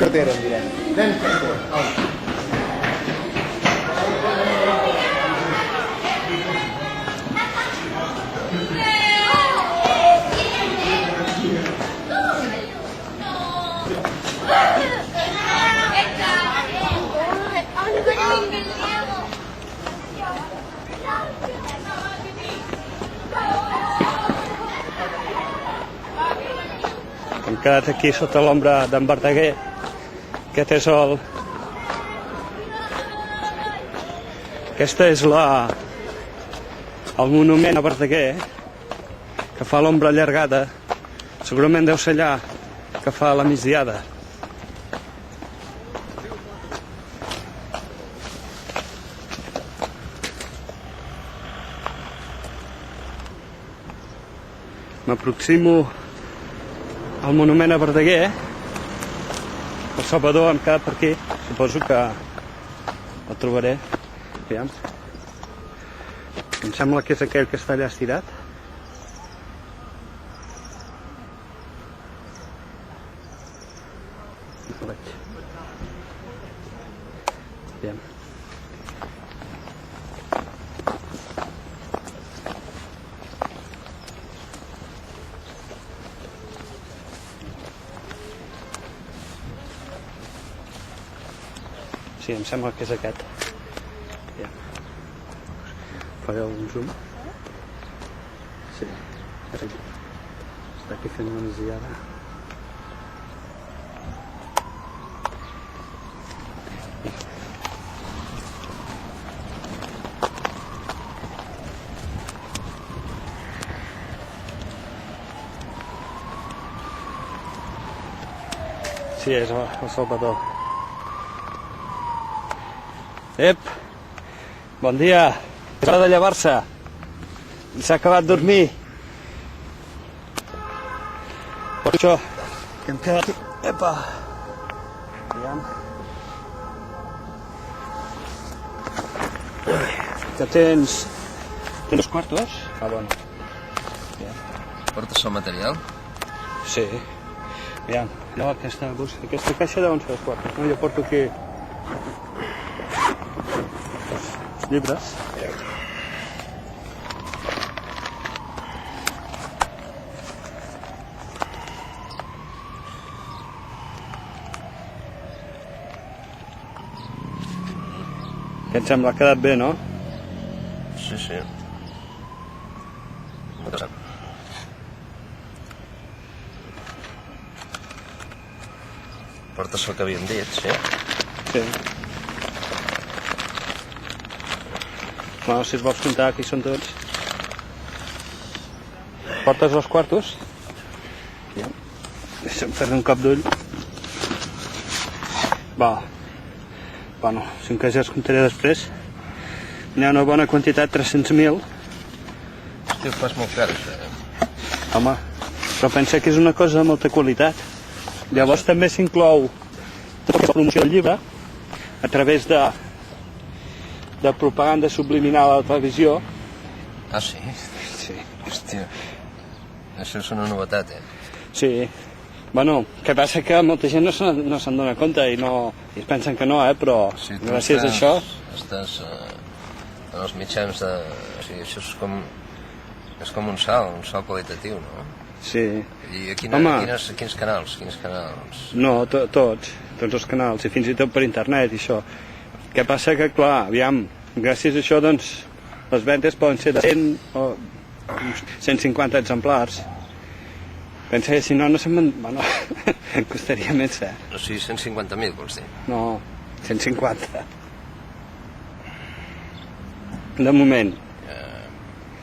Cartera, em direm. Anem, cartera. Hem quedat aquí sota l'ombra d'en Verdaguer. Aquest és el... Aquesta és el monument a Verdaguer, que fa l'ombra allargada. Segurament deu ser allà que fa la migdiada. M'aproximo al monument a Verdaguer. El Salvador hem quedat per aquí. Suposo que el trobaré. Aviam. Em sembla que és aquell que està allà estirat. No veig. Aviam. Sí, em sembla que és aquest. Ja. Faré un zoom. Sí, és aquí. Està aquí fent una migdiada. Sí, és el Salvador. Ep, bon dia, és hora de llevar-se, s'ha acabat de dormir. Per això que hem quedat... Epa! Aviam. Que tens... Tens quartos? Ah, bon. Portes el material? Sí. Aviam, allò, aquesta caixa deuen ser els quartos, no? Jo porto aquí... llibres. Què et sembla? Ha quedat bé, no? Sí, sí. Portes el que havíem dit, sí? Sí. Bueno, si es vols comptar, aquí són tots. Portes els quartos? Ja. Deixa'm fer un cop d'ull. Va. Bueno, si encara ja els comptaré després. N'hi ha una bona quantitat, 300.000. Hòstia, ho fas molt car, això, Home, però pensa que és una cosa de molta qualitat. Llavors també s'inclou tota la promoció del llibre a través de propaganda subliminal a la televisió. Ah, sí? Sí. Hòstia, això és una novetat, Sí. Bueno, que passa que molta gent no se'n dona compte i es pensen que no, però Sí, gràcies a això... Estàs en els mitjans de... O sigui, això és com un salt qualitatiu, no? Sí. I quins canals? No, tots els canals, i fins i tot per internet i això. Què passa que, clar, aviam, gràcies a això, doncs, les vendes poden ser de 100 o 150 exemplars. Pensa que si no se'n ven... Bueno, costaria més, O sigui, 150.000, vols dir? No, 150. De moment.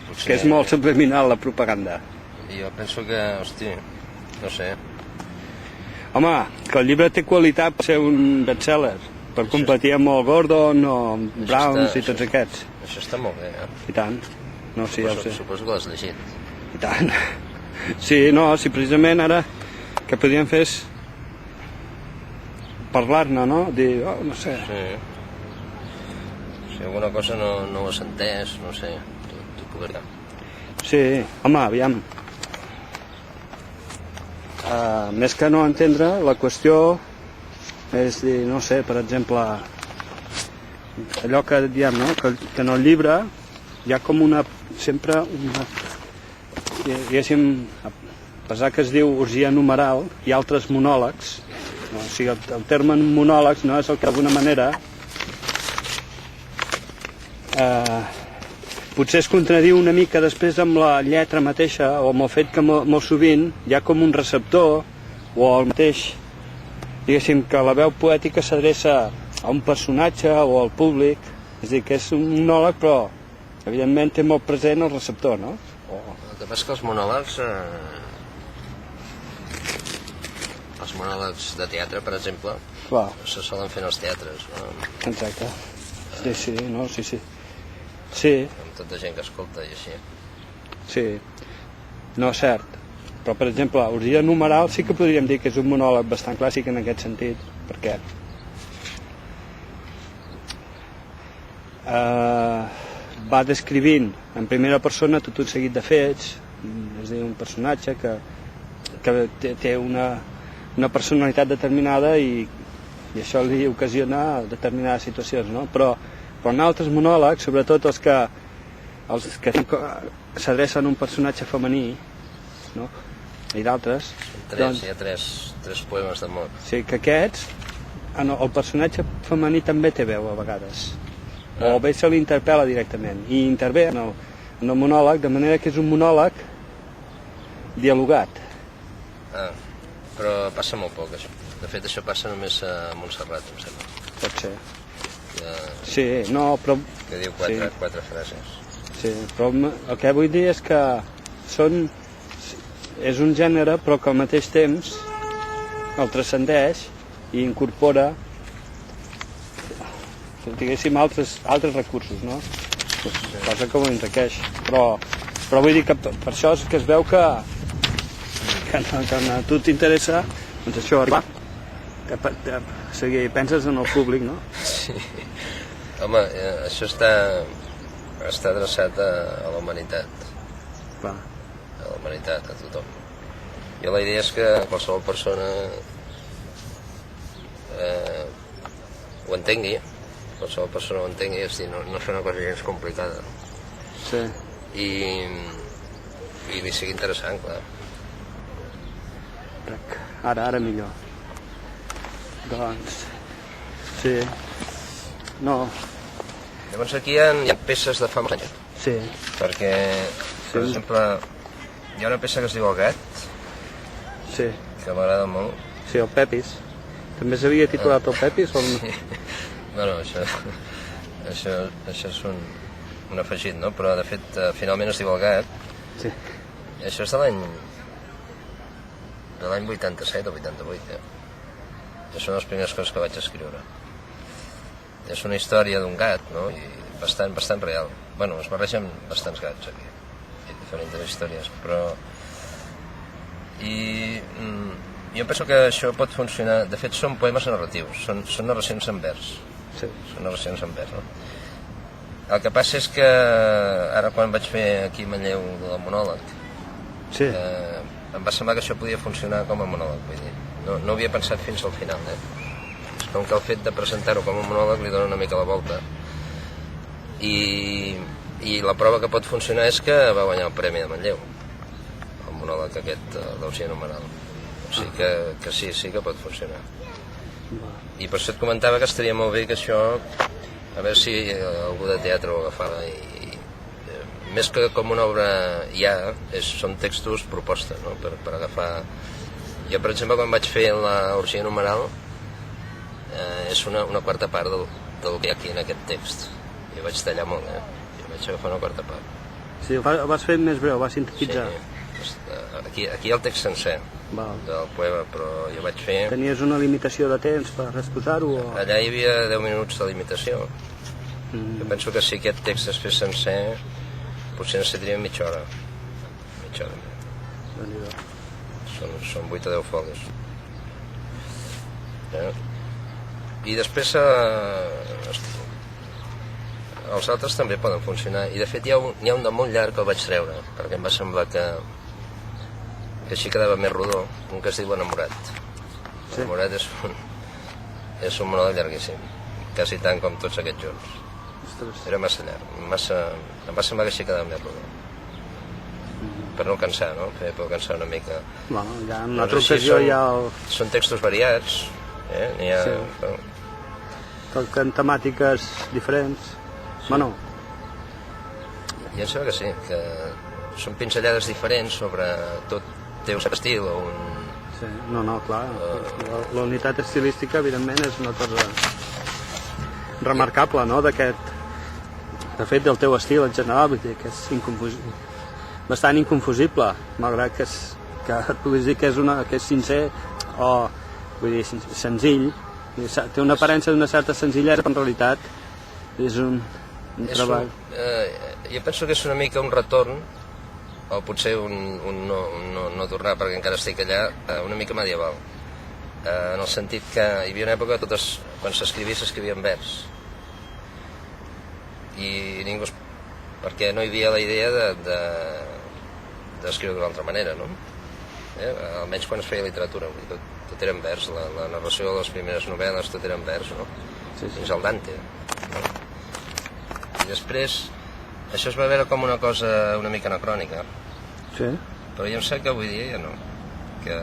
Potser... Que és molt subliminal, la propaganda. Jo penso que, hosti, no sé. Home, que el llibre té qualitat per ser un bestseller. Per competir amb el Gordon o amb Browns i tots aquests. Això està molt bé, I tant. No, sí, ja ho sé. Suposo que l'has llegit. I tant. Sí, no, si precisament ara que podríem fer és parlar-ne, no? Dir, no sé. Sí. Si alguna cosa no ho has entès, no sé, t'ho puc dir. Sí, home, aviam. Més que no entendre, la qüestió És dir, no sé, per exemple, allò que diem, no? Que en el llibre hi ha com sempre una, diguéssim, a pesar que es diu orgia numeral, hi ha altres monòlegs, no? O sigui, el terme monòlegs no és el que d'alguna manera potser es contradiu una mica després amb la lletra mateixa o amb el fet que molt sovint hi ha com un receptor o el mateix, diguéssim, que la veu poètica s'adreça a un personatge o al públic, és a dir, que és un monòleg però evidentment té molt present el receptor, no? El que passa és que els monòlegs de teatre, per exemple, Clar. se solen fer en els teatres, no? Exacte. Sí, no, sí. Sí, Amb tota gent que escolta i així. sí. No, cert. Però, per exemple, orgia numeral sí que podríem dir que és un monòleg bastant clàssic en aquest sentit, perquè va descrivint en primera persona tot un seguit de fets, és a dir, un personatge que té una personalitat determinada i això li ocasiona determinades situacions, no? Però en altres monòlegs, sobretot els que s'adrecen a un personatge femení, no? I d'altres, doncs, Hi ha tres poemes d'amor. sí, que aquests, el personatge femení també té veu a vegades, o bé se l'interpel·la directament i intervé en el monòleg, de manera que és un monòleg dialogat. Però passa molt poc, això. De fet, això passa només a Montserrat, em sembla. Pot ser. Sí, no, però... Que diu quatre frases. Sí, però el que vull dir és que és un gènere però que al mateix temps el transcendeix i incorpora, diguéssim, altres recursos, no? Cosa que ho enriqueix. Però vull dir que per això és que es veu que a tu t'interessa, doncs això, arribar. O sigui, penses en el públic, no? Sí. Home, això està adreçat a la humanitat. Clar. A la humanitat, a tothom. Jo la idea és que qualsevol persona ho entengui, és dir, no és una cosa gens complicada. Sí. I li sigui interessant, clar. Ara millor. Doncs, sí. No. Llavors aquí hi ha peces de fa molts anys. Sí. Perquè, per exemple, hi ha una peça que es diu El gat, Sí. que m'agrada molt. Sí, el Pepis. També s'havia titulat el Pepis o no? Sí. Bueno, això és un afegit, no? Però, de fet, finalment es diu El gat. Sí. I això és de l'any 87 o 88, És una de les primeres coses que vaig escriure. És una història d'un gat, no? I bastant real. Bueno, es barregen bastants gats aquí, i diferents històries, però... jo penso que això pot funcionar... De fet, són poemes narratius, són narracions en vers. Sí. Són narracions en vers, no? El que passa és que ara quan vaig fer aquí a Manlleu del monòleg, Sí. em va semblar que això podia funcionar com a monòleg, vull dir. No havia pensat fins al final, És com que el fet de presentar-ho com a monòleg li dona una mica la volta. I la prova que pot funcionar és que va guanyar el Premi de Manlleu, el monòleg aquest d'Orgia Numeral. O sigui que sí que pot funcionar. I per això et comentava que estaria molt bé que això, a veure si algú de teatre ho agafava. Més que com una obra són textos proposta, no? Per agafar... Jo, per exemple, quan vaig fer l'Orgia Numeral, és una quarta part del que hi ha aquí en aquest text. Jo vaig tallar molt, Jo vaig agafar una quarta part. Sí, ho vas fer més breu, vas sintetitzar. Sí, aquí hi ha el text sencer del poema, però jo vaig fer... Tenies una limitació de temps per exposar-ho? O... Allà hi havia 10 minuts de limitació. Jo penso que si aquest text es fes sencer, potser necessitaria mitja hora. Són 8 o 10 folis. I després els altres també poden funcionar. I de fet n'hi ha un de molt llarg que el vaig treure, perquè em va semblar que així quedava més rodó, un que es diu Enamorat. Enamorat és un monòleg llarguíssim, quasi tant com tots aquests junts. Ostres. Era massa llarg, em va semblar que així quedava més rodó. Per no cansar, no? Per cansar una mica. Bueno, ja en una Doncs altra així ocasió hi ha el... Són textos variats, n'hi ha... Sí. Toquen temàtiques diferents. Bueno, I em sembla que sí, que són pinzellades diferents sobre tot té un cert estil o un... sí, no, clar. La unitat estilística, evidentment, és una cosa remarcable, no?, d'aquest... De fet, del teu estil en general, vull dir que és bastant inconfusible, malgrat que puguis dir que és sincer o, vull dir, senzill. Té una aparença d'una certa senzillesa, però en realitat és un treball. Jo penso que és una mica un retorn, o potser un no tornar perquè encara estic allà, una mica medieval. En el sentit que hi havia una època que quan s'escrivia en vers. I ningú... perquè no hi havia la idea d'escriure d'una altra manera, no? Almenys quan es feia literatura, tot era en vers, la narració de les primeres novel·les, tot era en vers, no? Sí. Fins al Dante. No? I després, això es va veure com una cosa una mica anacrònica. Sí. Però jo em sap que avui dia ja no. Que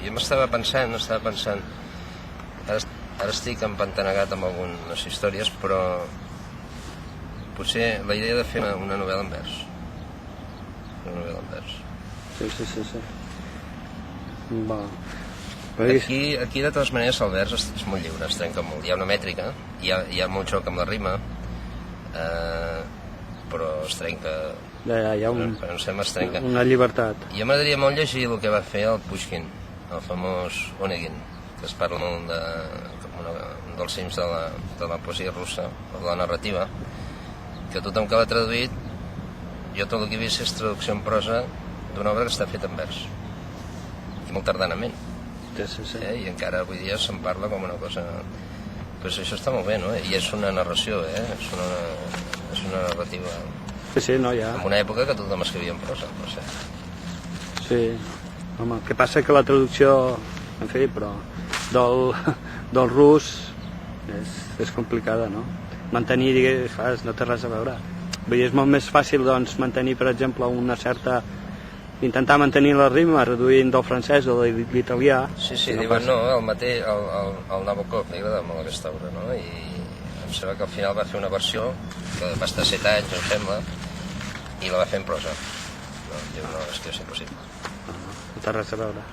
jo m'estava pensant, ara estic empantanegat amb algunes històries, però potser la idea de fer una novel·la en vers. Una novel·la en vers. Sí. Va. Aquí, de totes maneres, el vers és molt lliure, es trenca molt. Hi ha una mètrica, hi ha molt joc amb la rima, però es trenca... Ja, hi ha una llibertat. Jo m'agradaria molt llegir el que va fer el Pushkin, el famós Onegin, que es parla molt un dels cims de la poesia russa, o de la narrativa, que tothom que l'ha traduït, jo tot el que he vist és traducció en prosa d'una obra que està feta en vers, i molt tardanament. Sí. I encara avui dia se'n parla com una cosa... Pues això està molt bé, no? I és una narració, és una narrativa... Sí, no, ja... En una època que tothom escrivia en prosa, per ser. Sí, home, el que passa que la traducció, en fi, però del rus és complicada, no? Mantenir, digues, no té res a veure. Vull dir, és molt més fàcil, doncs, mantenir, per exemple, una certa... intentar mantenir la rima reduint del francès o de l'italià. Sí, diuen no, el Nabokov li agrada molt aquesta obra, no? I em sembla que al final va fer una versió que va estar 7 anys, em sembla, i la va fer en prosa. No, diu, no, és que és impossible. No té res a veure.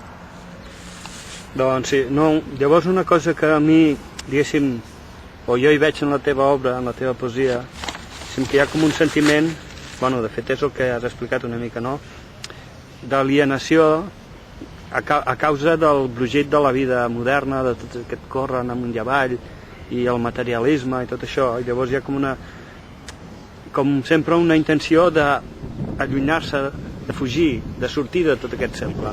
Doncs sí, no, llavors una cosa que a mi, diguéssim, o jo hi veig en la teva obra, en la teva poesia, que hi ha com un sentiment, bueno, de fet és el que has explicat una mica, no?, d'alienació a causa del brogit de la vida moderna, de tot aquest corren amunt i avall, i el materialisme i tot això, i llavors hi ha com sempre una intenció d'allunyar-se, de fugir, de sortir de tot aquest cercle, no?